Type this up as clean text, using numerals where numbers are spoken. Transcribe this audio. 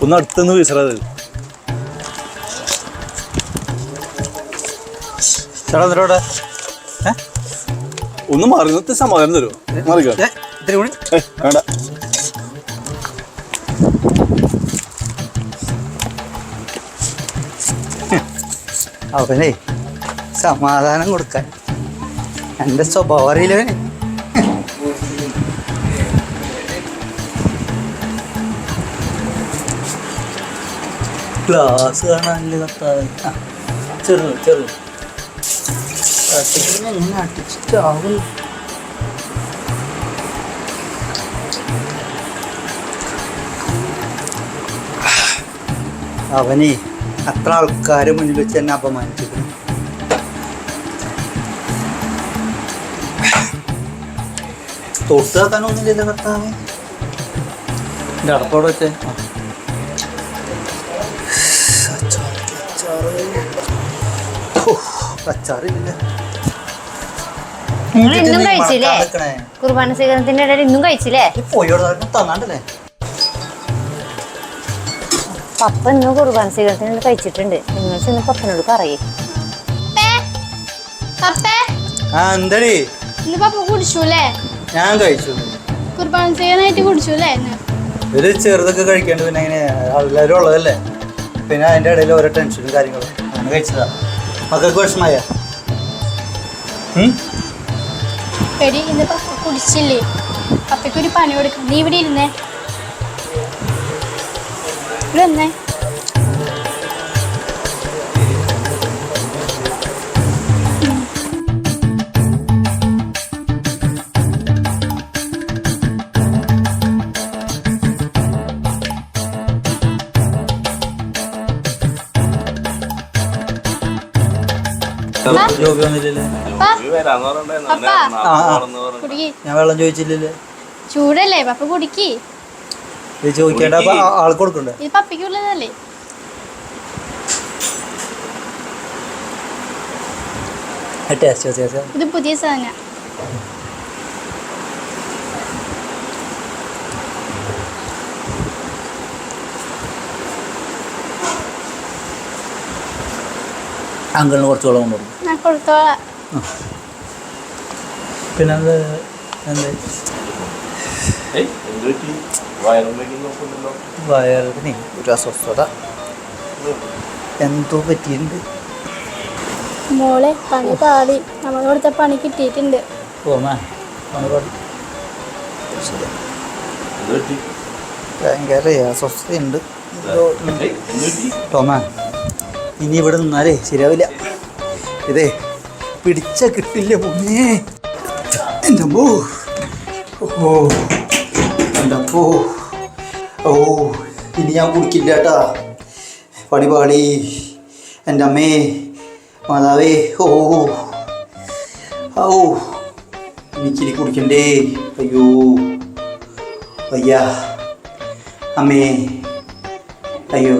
ഒന്ന് അടുത്തുനിന്ന് വീസറത്. ചേട്ടാ എന്നിട്ടോടെ ഒന്ന് മാറി നിർത്തി സമാധാനം തരുമോ? മാറിക്കോ. വേണ്ട. അവനെ സമാധാനം കൊടുക്കാൻ എൻ്റെ സ്വഭാവം അറിയില്ലവനെ. ഗ്ലാസ് കാണാനല്ലേ കത്താതെ. ചെറു ചെറു എങ്ങനെ അടിച്ചിട്ടാവും. അവനെ അത്ര ആൾക്കാരെ മുന്നിൽ വെച്ച് എന്നെ അപമാനിച്ചിരുന്നു. തൊട്ട് വെക്കാനൊന്നുമില്ലല്ലോ കർത്താവേ. എൻ്റെ അടപ്പോടെ വെച്ചേ. അച്ചാറില്ല. നിങ്ങൾ ഇന്നും കഴിച്ചില്ലേ? കുർബാന സ്വീകരണത്തിന്റെ ഇടയിൽ ഇന്നും കഴിച്ചില്ലേ? പോയോടെ തന്നാണ്ടല്ലേ. പപ്പ ഇന്ന് കുർബാന സ്വീകരണത്തിന് കഴിച്ചിട്ടുണ്ട്. നിങ്ങൾ ചെന്ന് പപ്പനോട് പറയേ. എന്തടി പപ്പ കുടിച്ചൂല്ലേ? ഞാൻ കഴിച്ചു. കുർബാന സ്വീകരണമായിട്ട് കുടിച്ചൂല്ലേ? ഒരു ചെറുതൊക്കെ കഴിക്കേണ്ടത്. പിന്നെ ഇങ്ങനെ എല്ലാവരും ഉള്ളതല്ലേ. പിന്നെ അതിൻ്റെ ഇടയിൽ ഓരോ ടെൻഷനും കാര്യങ്ങളും അങ്ങനെ കഴിച്ചതാ. മക്കൾക്ക് വിഷമായ എടി ഇന്ന് പപ്പ കുടിച്ചില്ലേ? പപ്പയ്ക്കൊരു പണി കൊടുക്കാം. നീ ഇവിടെ ഇരുന്നേ. ഇവിടെ വന്നേ. ഞാൻ വെള്ളം ചോദിച്ചില്ലല്ലേ? ചൂടല്ലേ പപ്പ കുടിക്ക്. ചോദിക്കേണ്ട ആൾ കൊടുക്കണ്ടേ? ഇത് പപ്പയ്ക്കുള്ളതല്ലേ? ഇത് പുതിയ സാധന. അങ്കിളിന് കുറച്ച് വെള്ളം കൊണ്ടുപോകും. ഞാൻ കൊടുത്തോളാം. പിന്നെ വയറിന് ഒരു അസ്വസ്ഥത എന്തോ പറ്റിയിട്ടുണ്ട്. മോളെ പണി പാടി. നമ്മൾ കൊടുത്ത പണി കിട്ടിയിട്ടുണ്ട്. ഭയങ്കര അസ്വസ്ഥതയുണ്ട്. ടോമ ഇനി ഇവിടെ നിന്നാലേ ശരിയാവില്ല. ഇതേ പിടിച്ച കിട്ടില്ല പൊന്നേ. എൻ്റെ അമ്മോ. ഓ എൻ്റെ അപ്പോ. ഓ ഇനി ഞാൻ കുടിക്കില്ല കേട്ടാ. പടിപാടി എൻ്റെ അമ്മേ മാതാവേ. ഓ ഓ എനിക്കിനി കുടിക്കണ്ടേ. അയ്യോ അയ്യാ അമ്മേ അയ്യോ.